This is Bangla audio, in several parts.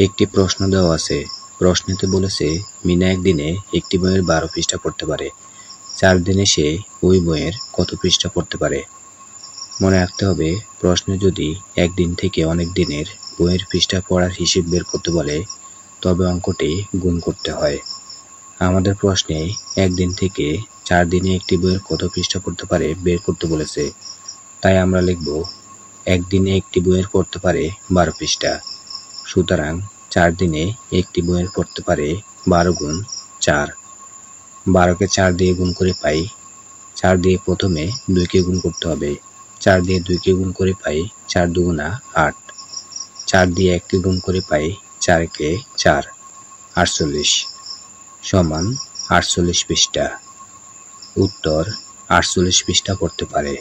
একটি প্রশ্ন দেওয়া আছে। প্রশ্নেতে বলেছে মিনা একদিনে একটি বইয়ের 12 পৃষ্ঠা পড়তে পারে। 4 দিনে সে ওই বইয়ের কত পৃষ্ঠা পড়তে পারে? মনে রাখতে হবে, প্রশ্নে যদি একদিন থেকে অনেক দিনের বইয়ের পৃষ্ঠা পড়ার হিসেব বের করতে বলে তবে অঙ্কটি গুণ করতে হয়। আমাদের প্রশ্নে একদিন থেকে 4 দিনে একটি বইয়ের কত পৃষ্ঠা পড়তে পারে বের করতে বলেছে, তাই আমরা লিখব একদিনে একটি বইয়ের পড়তে পারে 12 পৃষ্ঠা। সুতরাং 4 দিনে একটি বইয়ের পড়তে পারে 12 গুণ 4। 12কে 4 দিয়ে গুণ করে পাই 4 দিয়ে প্রথমে 2কে গুণ করতে হবে। 4 দিয়ে 2কে গুণ করে পাই 4 দুগুণা 8। 4 দিয়ে 1কে গুণ করে পাই 4কে 4, 48 সমান 48 পৃষ্ঠা। উত্তর 48 পৃষ্ঠা পড়তে পারে।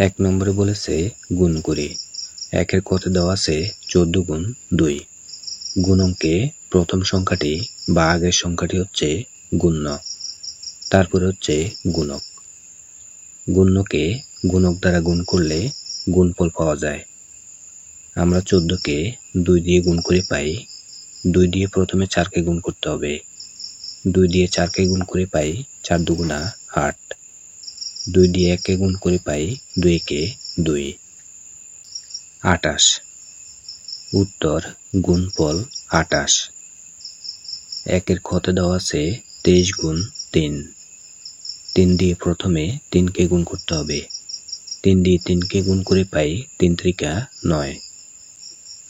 1 নম্বরে বলেছে গুণ করি। 1-এর কতে দেওয়া আছে 14 গুণ 2। গুণকে প্রথম সংখ্যাটি বা আগের সংখ্যাটি হচ্ছে গুণ্য, তারপরে হচ্ছে গুণক। গুণ্যকে গুণক দ্বারা গুণ করলে গুণফল পাওয়া যায়। আমরা 14কে 2 দিয়ে গুণ করে পাই 2 দিয়ে প্রথমে 4কে গুণ করতে হবে। 2 দিয়ে 4কে গুণ করে পাই 4 দুগুণা 8। 2 দিয়ে 1কে গুণ করে পাই 2কে 2, 28। উত্তর গুণফল 28। 1-এর খতে দেওয়া আছে 23 গুণ 3। 3 দিয়ে প্রথমে 3কে গুণ করতে হবে। 3 দিয়ে 3কে গুণ করে পাই 3 ত্রিকা 9।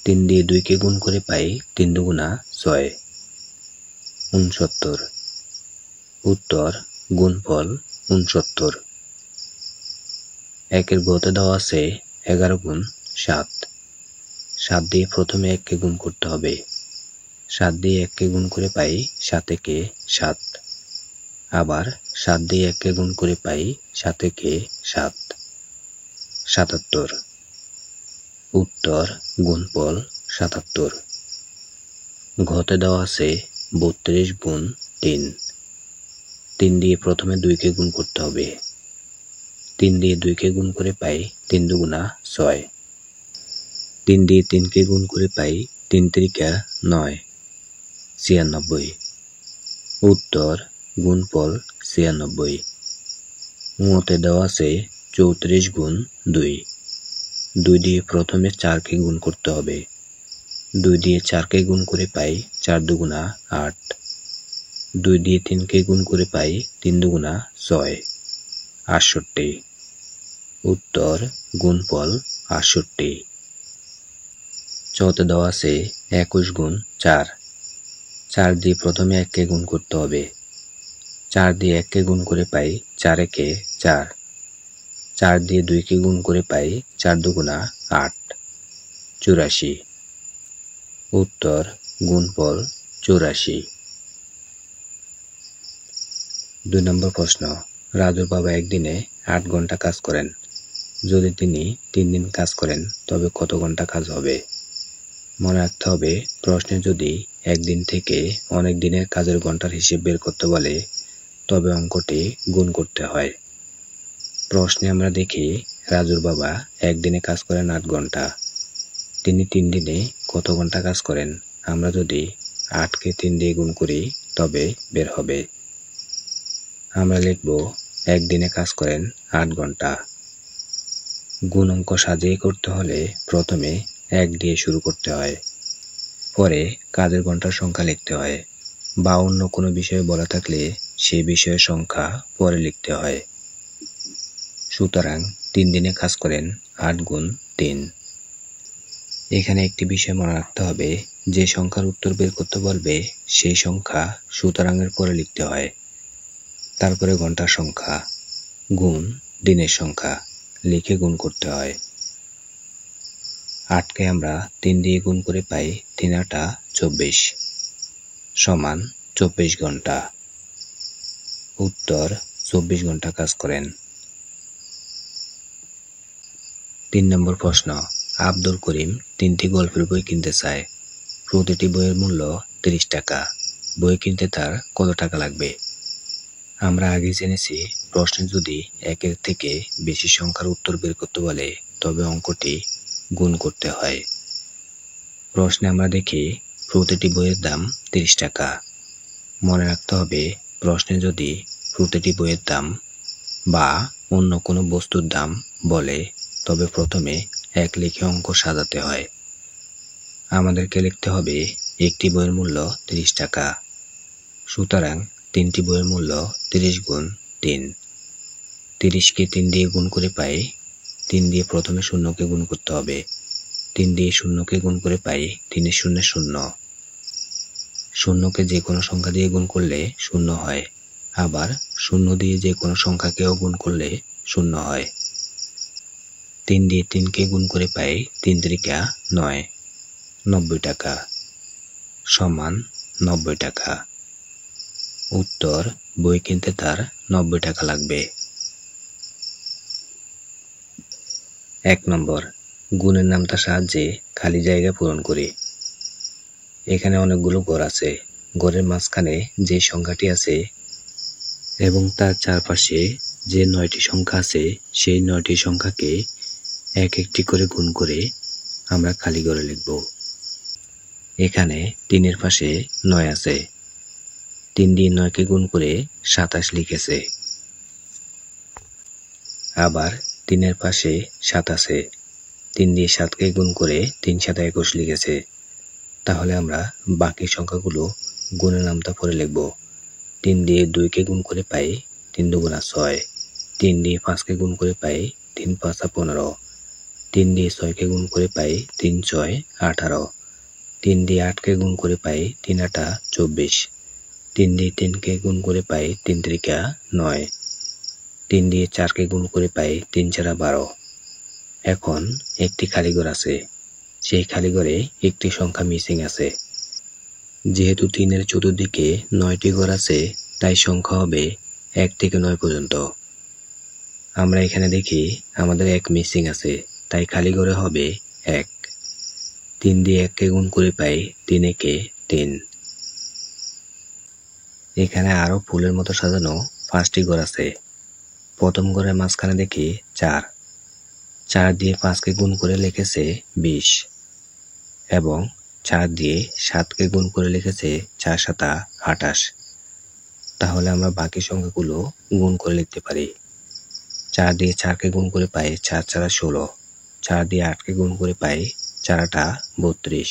3 দিয়ে 2কে গুণ করে পাই 3 দুগুণা 6, 69। উত্তর গুণফল 69। 1-এর গতে দেওয়া আছে 11 গুণ 7। 7 দিয়ে প্রথমে 1কে গুণ করতে হবে। 7 দিয়ে 1কে গুণ করে পাই 7 একে 7। আবার 7 দিয়ে 1কে গুণ করে পাই 7 একে 7, 77। উত্তর গুণফল 77। ঘতে দেওয়া আছে 32 গুণ 3। 3 দিয়ে প্রথমে 2কে গুণ করতে হবে। 3 দিয়ে 2কে গুণ করে পাই 3 দুগুণা 6। 3 দিয়ে 3কে গুণ করে পাই 3 ত্রিকা 9, 96। উত্তর গুণফল 96। মতে দেওয়া আছে 34 গুণ 2। 2 দিয়ে প্রথমে 4কে গুণ করতে হবে। 2 দিয়ে 4কে গুণ করে পাই 4 দুগুণা 8। 2 দিয়ে 3কে গুণ করে পাই 3 দুগুণা 6, 68। উত্তর গুণফল 68। চতে দেওয়া আছে 21 গুণ 4। 4 দিয়ে প্রথমে 1কে গুণ করতে হবে। 4 দিয়ে 1কে গুণ করে পাই 4 একে 4। 4 দিয়ে 2কে গুণ করে পাই 4 দুগুণা 8, 84। উত্তর গুণফল 84। 2 নম্বর প্রশ্ন। রাজুর বাবা একদিনে 8 ঘন্টা কাজ করেন। যদি তিনি 3 দিন কাজ করেন তবে কত ঘন্টা কাজ হবে? মনে রাখতে হবে, প্রশ্নে যদি একদিন থেকে অনেক দিনের কাজের ঘন্টার হিসেব বের করতে বলে তবে অঙ্কটি গুণ করতে হয়। প্রশ্নে আমরা দেখি রাজুর বাবা একদিনে কাজ করেন 8 ঘন্টা। তিনি 3 দিনে কত ঘন্টা কাজ করেন? আমরা যদি 8কে 3 দিয়ে গুণ করি তবে বের হবে। আমরা লিখব একদিনে কাজ করেন 8 ঘন্টা। গুণ অঙ্ক সাজিয়ে করতে হলে প্রথমে 1 দিয়ে শুরু করতে হয়, পরে কাজের ঘন্টার সংখ্যা লিখতে হয়, বা অন্য কোনো বিষয়ে বলা থাকলে সেই বিষয়ের সংখ্যা পরে লিখতে হয়। সুতরাং 3 দিনে কাজ করেন 8 গুণ 3। এখানে একটি বিষয় মনে রাখতে হবে, যে সংখ্যার উত্তর বের করতে বলবে সেই সংখ্যা সুতরাংয়ের পরে লিখতে হয়, তারপরে ঘন্টার সংখ্যা গুণ দিনের সংখ্যা লিখে গুণ করতে হয়। 8কে আমরা 3 দিয়ে গুণ করে পাই 3 8 24 সমান 24 ঘন্টা। উত্তর 24 ঘন্টা কাজ করেন। 3 নম্বর প্রশ্ন। আব্দুল করিম 3টি গল্পের বই কিনতে চায়। প্রতিটি বইয়ের মূল্য 30 টাকা। বই কিনতে তার কত টাকা লাগবে? আমরা আগে জেনেছি, প্রশ্নে যদি 1-এর থেকে বেশি সংখ্যার উত্তর বের করতে বলে তবে অঙ্কটি গুণ করতে হয়। প্রশ্নে আমরা দেখি প্রতিটি বইয়ের দাম 30 টাকা। মনে রাখতে হবে প্রশ্নে যদি প্রতিটি বইয়ের দাম বা অন্য কোনো বস্তুর দাম বলে তবে প্রথমে এক লিখে অঙ্ক সাজাতে হয়। আমাদেরকে লিখতে হবে একটি বইয়ের মূল্য 30 টাকা। সুতরাং তিনটি বইয়ের মূল্য 30 গুণ 3। 30কে 3 দিয়ে গুণ করে পাই 3 দিয়ে প্রথমে শূন্যকে গুণ করতে হবে। 3 দিয়ে শূন্যকে গুণ করে পাই 3 শূন্য শূন্য। শূন্যকে যে কোনো সংখ্যা দিয়ে গুণ করলে শূন্য হয়, আবার শূন্য দিয়ে যে কোনো সংখ্যাকেও গুণ করলে শূন্য হয়। 3 দিয়ে 3কে গুণ করে পাই 3 × 9, 90 টাকা সমান 90 টাকা। উত্তর, বই কিনতে তার 90 টাকা লাগবে। 1 নম্বর, গুণের নামতার সাহায্যে খালি জায়গা পূরণ করি। এখানে অনেকগুলো ঘর আছে। ঘরের মাঝখানে যে সংখ্যাটি আছে এবং তার চারপাশে যে 9টি সংখ্যা আছে সেই 9টি সংখ্যাকে এক একটি করে গুণ করে আমরা খালি ঘরে লিখব। এখানে 3-এর পাশে 9 আছে। 3 দিয়ে 9কে গুণ করে 27 লিখেছে। আবার 3-এর পাশে 7 আছে। 3 দিয়ে 7কে গুণ করে 3 × 7 = 21 লিখেছে। তাহলে আমরা বাকি সংখ্যাগুলো গুণের নামতা পরে লিখব। 3 দিয়ে 2কে গুণ করে পাই 3 × 2 = 6। 3 দিয়ে 5কে গুণ করে পাই 3 × 5 = 15। 3 দিয়ে 6কে গুণ করে পাই 3 × 6 = 18। 3 দিয়ে 8কে গুণ করে পাই 3 × 8 = 24। 3 দিয়ে 3কে গুণ করে পাই 3 × 3 = 9। 3 দিয়ে 4কে গুণ করে পাই 3 × 4 = 12। এখন একটি খালি ঘর আছে। সেই খালি ঘরে একটি সংখ্যা মিসিং আছে। যেহেতু 3-এর চতুর্দিকে 9টি ঘর আছে তাই সংখ্যা হবে 1 থেকে 9 পর্যন্ত। আমরা এখানে দেখি আমাদের 1 মিসিং আছে, তাই খালি ঘরে হবে 1। 3 দিয়ে 1কে গুণ করে পাই 3 × 1 = 3। এখানে আরো ফুলের মতো সাজানো 5টি ঘর আছে। প্রথম ঘরের মাঝখানে দেখি 4। 4 দিয়ে 5কে গুণ করে লিখেছে 20 এবং 4 দিয়ে 7কে গুণ করে লিখেছে 4 × 7 = 28। তাহলে আমরা বাকি সংখ্যাগুলো গুণ করে লিখতে পারি। 4 দিয়ে 4কে গুণ করে পাই 4 × 4 = 16। 4 দিয়ে 8কে গুণ করে পাই 4 × 8 = 32।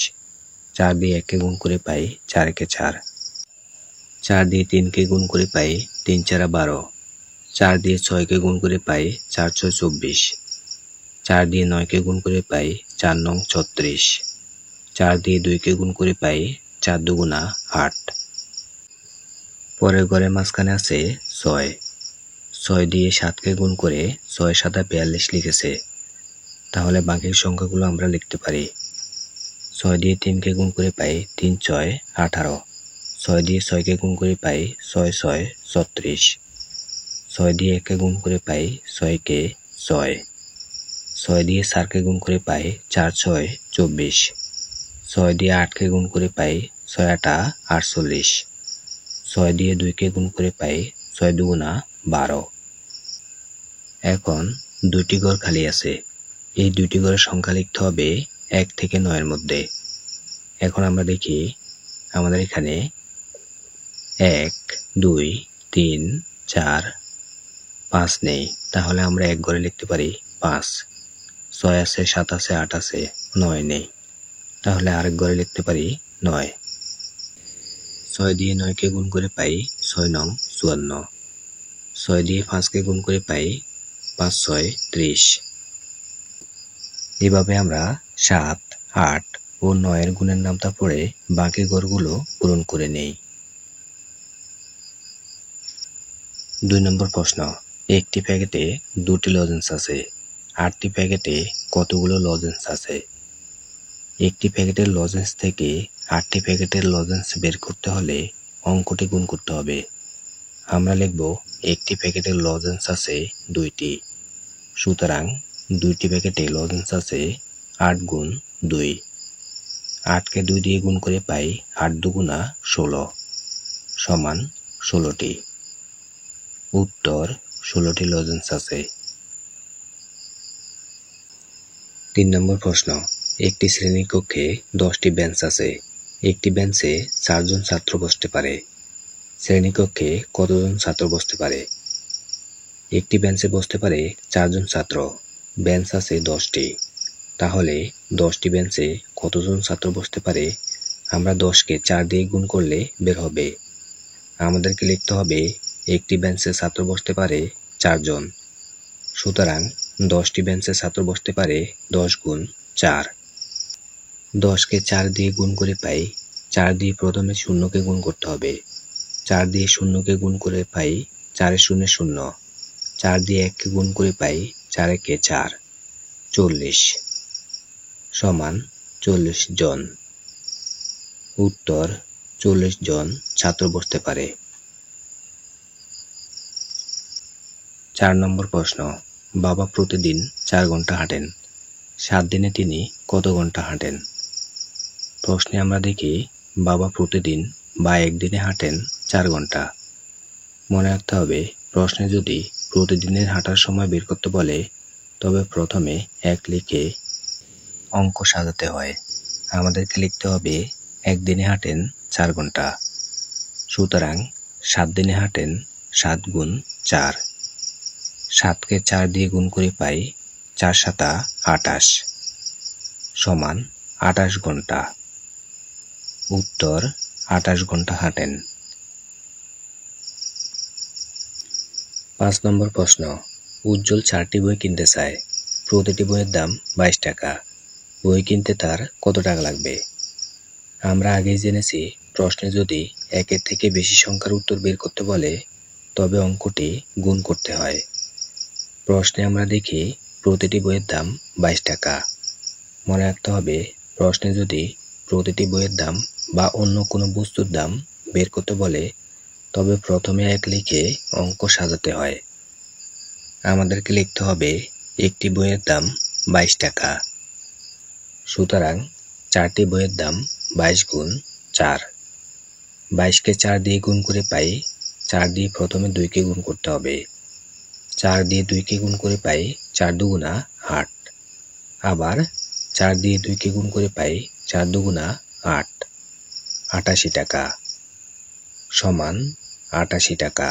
4 দিয়ে 1কে গুণ করে পাই 4 × 1 = 4। 4 দিয়ে 3কে গুণ করে পাই 3 × 4 = 12। 4 দিয়ে 6কে গুণ করে পাই 4 × 6 = 24। 4 দিয়ে 9কে গুণ করে পাই 4 × 9 = 36। 4 দিয়ে 2কে গুণ করে পাই 4 × 2 = 8। পরের ঘরের মাঝখানে আছে 6। 6 দিয়ে 7কে গুণ করে 6 × 7 = 42 লিখেছে। তাহলে বাকি সংখ্যাগুলো আমরা লিখতে পারি। 6 দিয়ে 3কে গুণ করে পাই 3 × 6 = 18। 6 দিয়ে 6কে গুণ করে পাই 6 × 6 = 36। 6 দিয়ে 1কে গুণ করে পাই 6 × 1 = 6। 6 দিয়ে 4কে গুণ করে পাই 4 × 6 = 24। 6 দিয়ে 8কে গুণ করে পাই 6 × 8 = 48। 6 দিয়ে 2কে গুণ করে পাই 6 × 2 = 12। এখন 2টি ঘর খালি আছে। এই 2টি ঘরের সংখ্যা লিখতে হবে 1 থেকে 9-এর মধ্যে। এখন আমরা দেখি আমাদের এখানে 1, 2, 3, 4, 5 নেই। তাহলে আমরা এক ঘরে লিখতে পারি 5। 6 আছে, 7 আছে, 8 আছে, 9 নেই। তাহলে আরেক ঘরে লিখতে পারি 9। 6 দিয়ে 9কে গুণ করে পাই 6 × 9 = 54। 6 দিয়ে 5কে গুণ করে পাই 5 × 6 = 30। এভাবে আমরা 7, 8 ও 9-এর গুণের নামতা পড়ে বাকি ঘরগুলো পূরণ করে নেই। 2 নম্বর প্রশ্ন, একটি প্যাকেটে 2টি লজেন্স আছে। 8টি প্যাকেটে কতগুলো লজেন্স আছে? একটি প্যাকেটের লজেন্স থেকে 8টি প্যাকেটের লজেন্স বের করতে হলে অঙ্কটি গুণ করতে হবে। আমরা লিখব একটি প্যাকেটের লজেন্স আছে 2টি। সুতরাং 2টি প্যাকেটে লজেন্স আছে 8 × 2। 8কে 2 দিয়ে গুণ করে পাই 8 × 2 = 16 সমান 16টি। উত্তর, 16টি লজেন্স আছে। 3 নম্বর প্রশ্ন, একটি শ্রেণীকক্ষে 10টি বেঞ্চ আছে। একটি বেঞ্চে 4 জন ছাত্র বসতে পারে। শ্রেণীকক্ষে কতজন ছাত্র বসতে পারে? একটি বেঞ্চে বসতে পারে 4 জন ছাত্র। বেঞ্চ আছে 10টি। তাহলে 10টি বেঞ্চে কতজন ছাত্র বসতে পারে? আমরা 10কে 4 দিয়ে গুণ করলে বের হবে। আমাদেরকে লিখতে হবে একটি বেঞ্চে ছাত্র বসতে পারে 4 জন। সুতরাং 10টি বেঞ্চে ছাত্র বসতে পারে 10 গুণ 4। 10কে 4 দিয়ে গুণ করে পাই 4 দিয়ে প্রথমে শূন্যকে গুণ করতে হবে। 4 দিয়ে শূন্যকে গুণ করে পাই 4 শূন্য 0। 4 দিয়ে 1কে গুণ করে পাই 4 একে 4। 40 সমান 40 জন। উত্তর 40 জন ছাত্র বসতে পারে। 4 নম্বর প্রশ্ন, বাবা প্রতিদিন 4 ঘন্টা হাঁটেন। 7 দিনে তিনি কত ঘন্টা হাঁটেন? প্রশ্নে আমরা দেখি বাবা প্রতিদিন বা একদিনে হাঁটেন 4 ঘন্টা। মনে রাখতে হবে প্রশ্নে যদি প্রতিদিনের হাঁটার সময় বের করতে বলে তবে প্রথমে 1 লিখে অঙ্ক সাজাতে হয়। আমাদেরকে লিখতে হবে একদিনে হাঁটেন 4 ঘন্টা। সুতরাং 7 দিনে হাঁটেন 7 গুণ 4। 7কে 4 দিয়ে গুণ করে পাই 4 7 28 সমান 28 ঘন্টা। উত্তর 28 ঘন্টা হাঁটেন। 5 নম্বর প্রশ্ন, উজ্জ্বল 4টি বই কিনতে চায়। প্রতিটি বইয়ের দাম 22 টাকা। বই কিনতে তার কত টাকা লাগবে? আমরা আগেই জেনেছি প্রশ্নে যদি 1-এর থেকে বেশি সংখ্যার উত্তর বের করতে বলে তবে অঙ্কটি গুণ করতে হয়। প্রশ্নে আমরা দেখি প্রতিটি বইয়ের দাম 22 টাকা। মনে রাখতে হবে প্রশ্নে যদি প্রতিটি বইয়ের দাম বা অন্য কোনো বস্তুর দাম বের করতে বলে তবে প্রথমে 1 লিখে অঙ্ক সাজাতে হয়। আমাদেরকে লিখতে হবে একটি বইয়ের দাম 22 টাকা। সুতরাং 4টি বইয়ের দাম 22 গুণ 4। 22কে 4 দিয়ে গুণ করে পাই 4 দিয়ে প্রথমে 2কে গুণ করতে হবে। 4 দিয়ে 2কে গুণ করে পাই 4 দুগুণা 8। আবার 4 দিয়ে 2কে গুণ করে পাই 4 দুগুণা 8। 88 টাকা সমান 88 টাকা।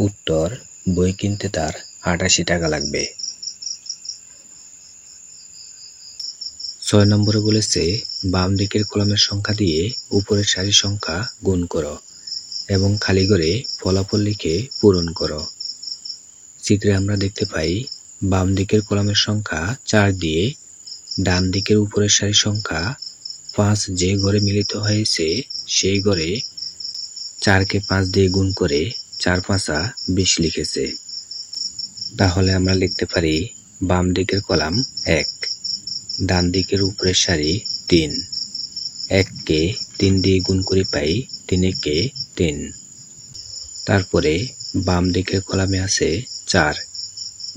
উত্তর বই কিনতে তার 88 টাকা লাগবে। 6 নম্বরে বলেছে বাম দিকের কলামের সংখ্যা দিয়ে উপরের সারির সংখ্যা গুণ করো এবং খালি ঘরে ফলাফল লিখে পূরণ করো। চিত্রে আমরা দেখতে পাই বাম দিকের কলামের সংখ্যা 4 দিয়ে ডান দিকের উপরের সারির সংখ্যা 5 যে ঘরে মিলিত হয়েছে সেই ঘরে 4কে 5 দিয়ে গুণ করে 4 5 20 লিখেছে। তাহলে আমরা লিখতে পারি বাম দিকের কলাম 1, ডান দিকের উপরের সারি 3। 1কে 3 দিয়ে গুণ করে পাই 3 একে 3। তারপরে বাম দিকের কলামে আছে 4,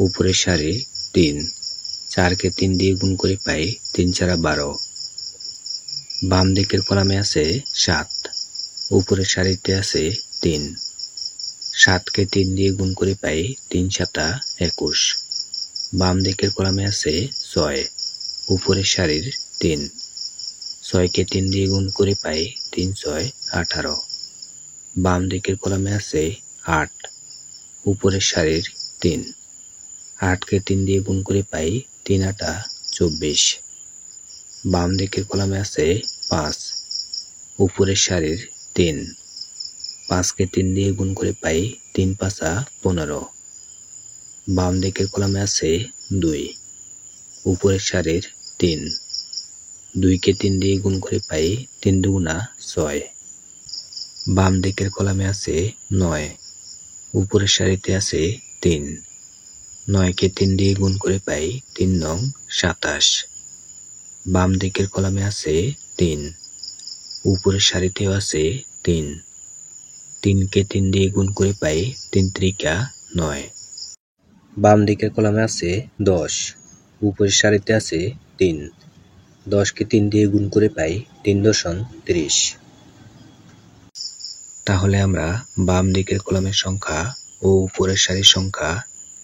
উপরের সারি 3। 4কে 3 দিয়ে গুণ করে পাই 3 4 12। বাম দিকের কলামে আছে 7, উপরের সারিতে আছে 3। 7কে 3 দিয়ে গুণ করে পাই 3 7 21। বাম দিকের কলামে আছে 6, উপরের সারির 3। 6কে 3 দিয়ে গুণ করে পাই 3 6 18। বাম দিকের কলামে আছে 8, উপরের সারির 3। 8কে 3 দিয়ে গুণ করে পাই 3 8 24। বাম দিকের কলামে আছে 5, উপরের সারির 3। 5কে 3 দিয়ে গুণ করে পাই 3 5 15। বাম দিকের কলামে আছে 2, উপরের সারির 3। 2কে 3 দিয়ে গুণ করে পাই 3 2 6। বাম দিকের কলামে আছে 9, উপরের সারিতে আছে 3। 9কে 3 দিয়ে গুণ করে পাই 3 9 27। বাম দিকের কলামে আছে 3, উপরের সারিতেও আছে 3। 3কে 3 দিয়ে গুণ করে পাই 3 3 9। বাম দিকের কলামে আছে 10, উপরের সারিতে আছে 3। 10কে 3 দিয়ে গুণ করে পাই 3 দশম 30। তাহলে আমরা বাম দিকের কলামের সংখ্যা ও উপরের সারির সংখ্যা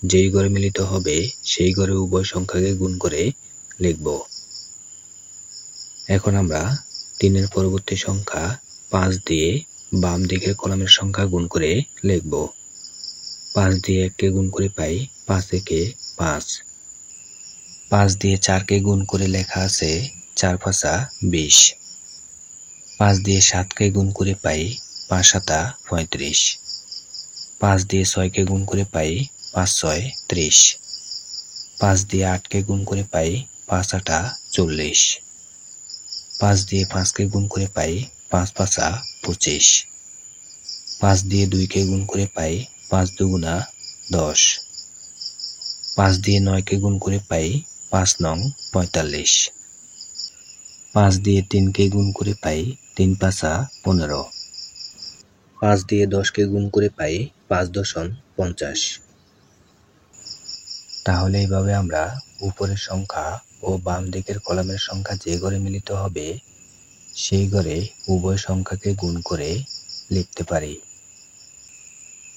যেই ঘরে মিলিত হবে সেই ঘরে উভয় সংখ্যাকে গুণ করে লিখব। এখন আমরা 3-এর পরবর্তী সংখ্যা 5 দিয়ে বাম দিকের কলামের সংখ্যা গুণ করে লিখব। 5 দিয়ে 1কে গুণ করে পাই 5 একে 5। 5 দিয়ে 4কে গুণ করে লেখা আছে 4 5 20। 5 দিয়ে 7কে গুণ করে পাই 5 7 35। 5 দিয়ে 6কে গুণ করে পাই 5 6 30। 5 দিয়ে 8কে গুণ করে পাই 5 8 40। 5 দিয়ে 5কে গুণ করে পাই 5 5 25। 5 দিয়ে 2কে গুণ করে পাই 5 2 10। 5 দিয়ে 9কে গুণ করে পাই 5 9 45। 5 দিয়ে 3কে গুণ করে পাই 3 5 15। 5 দিয়ে 10কে গুণ করে পাই 5 10 50। তাহলে এইভাবে আমরা উপরের সংখ্যা ও বাম দিকের কলামের সংখ্যা যে ঘরে মিলিত হবে সেই ঘরে উভয় সংখ্যাকে গুণ করে লিখতে পারি।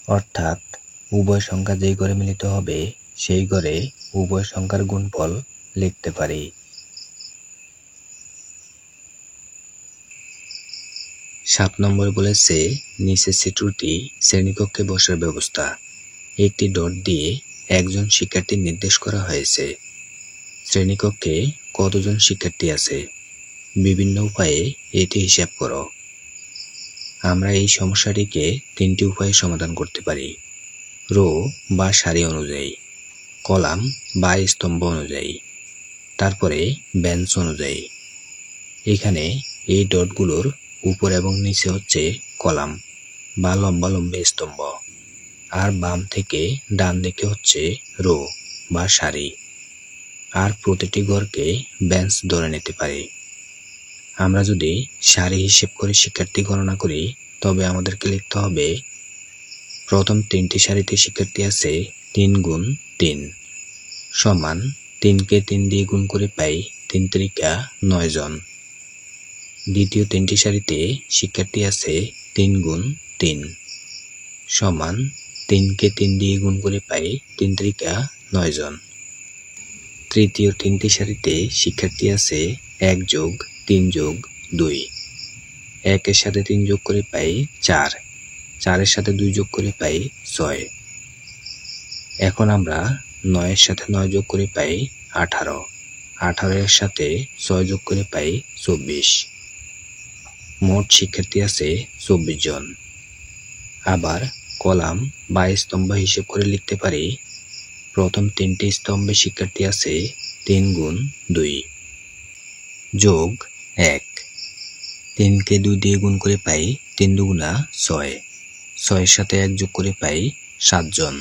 অর্থাৎ উভয় সংখ্যা যেই ঘরে মিলিত হবে সেই ঘরে উভয় সংখ্যার গুণফল লিখতে পারি। 7 নম্বর বলেছে নিচের চিত্রটি শ্রেণীকক্ষে বসার ব্যবস্থা। একটি ডট দিয়ে একজন শিক্ষার্থী নির্দেশ করা হয়েছে। শ্রেণীকক্ষে কতজন শিক্ষার্থী আছে? বিভিন্ন উপায়ে এটি হিসাব করো। আমরা এই সমস্যাটিকে 3টি উপায়ে সমাধান করতে পারি। রো বা সারি অনুযায়ী, কলাম বা স্তম্ভ অনুযায়ী, তারপরে বেঞ্চ অনুযায়ী। এখানে এই ডটগুলোর উপর এবং নিচে হচ্ছে কলাম বা লম্বালম্বি স্তম্ভ, আর বাম থেকে ডান দিকে হচ্ছে রো বা সারি, আর প্রতিটি ঘরকে বেঞ্চ ধরে নিতে পারি। আমরা যদি সারি হিসেব করে শিক্ষার্থী গণনা করি তবে আমাদেরকে লিখতে হবে প্রথম 3টি সারিতে শিক্ষার্থী আছে 3 গুণ 3 সমান 3কে 3 দিয়ে গুণ করে পাই 3 3 9 জন। দ্বিতীয় 3টি সারিতে শিক্ষার্থী আছে 3 গুণ 3 সমান 3কে 3 দিয়ে গুণ করে পাই 3 3 9 জন। তৃতীয় 3টি সারিতে শিক্ষার্থী আছে 1 যোগ 3 যোগ 2। 1 এর সাথে 3 যোগ করে পাই 4, 4 এর সাথে 2 যোগ করে পাই 6। এখন আমরা 9 এর সাথে 9 যোগ করে পাই 18, 18 এর সাথে 6 যোগ করে পাই 24। মোট শিক্ষার্থী আছে 24 জন। আবার কলাম বা স্তম্ভ হিসেব করে লিখতে পারি প্রথম 3টি স্তম্ভে শিক্ষার্থী আছে 3 গুণ 2 যোগ 1। 3কে 2 দিয়ে গুণ করে পাই 3 2 6, 6 এর সাথে 1 যোগ করে পাই 7 জন।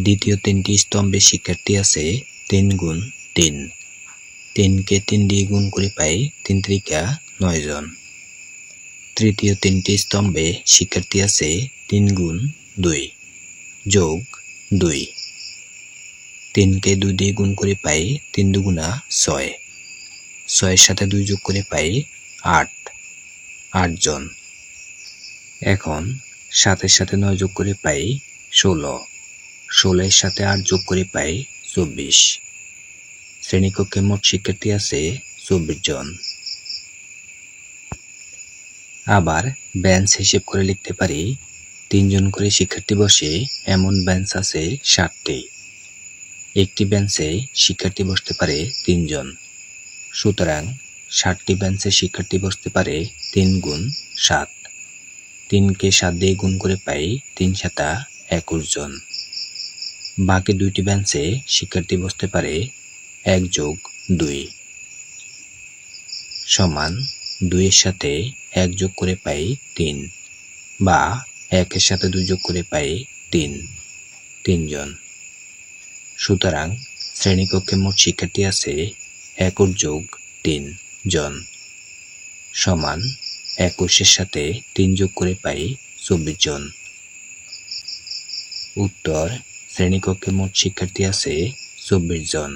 দ্বিতীয় 3টি স্তম্ভে শিক্ষার্থী আছে 3 গুণ 3, 3কে 3 দিয়ে গুণ করে পাই 3 3 9 জন। তৃতীয় 3টি স্তম্ভে শিক্ষার্থী আছে 3 গুণ 2 যোগ 2, 3কে 2 দিয়ে গুণ করে পাই 3 2 6, 6 এর সাথে 2 যোগ করে পাই 8, 8 জন। এখন 7 এর সাথে 9 যোগ করে পাই 16, 16 এর সাথে 8 যোগ করে পাই 24। শ্রেণীকক্ষে মোট শিক্ষার্থী আছে 24 জন। আবার বেঞ্চ হিসেব করে লিখতে পারি 3 জন করে শিক্ষার্থী বসে এমন বেঞ্চ আছে 7টি। একটি বেঞ্চে শিক্ষার্থী বসতে পারে 3 জন। সুতরাং 7টি বেঞ্চে শিক্ষার্থী বসতে পারে 3 গুণ 7। 3কে 7 দিয়ে গুণ করে পাই 3 7 21 জন। বাকি 2টি বেঞ্চে শিক্ষার্থী বসতে পারে 1 যোগ 2 সমান 2 এর সাথে 1 যোগ করে পাই 3 বা 1 এর সাথে 2 যোগ করে পাই 3 জন। সুতরাং শ্রেণীকক্ষে মোট শিক্ষার্থী আছে 21 যোগ 3 জন সমান 21 এর সাথে 3 যোগ করে পাই 24 জন। উত্তর শ্রেণীকক্ষে মোট শিক্ষার্থী আছে 24 জন।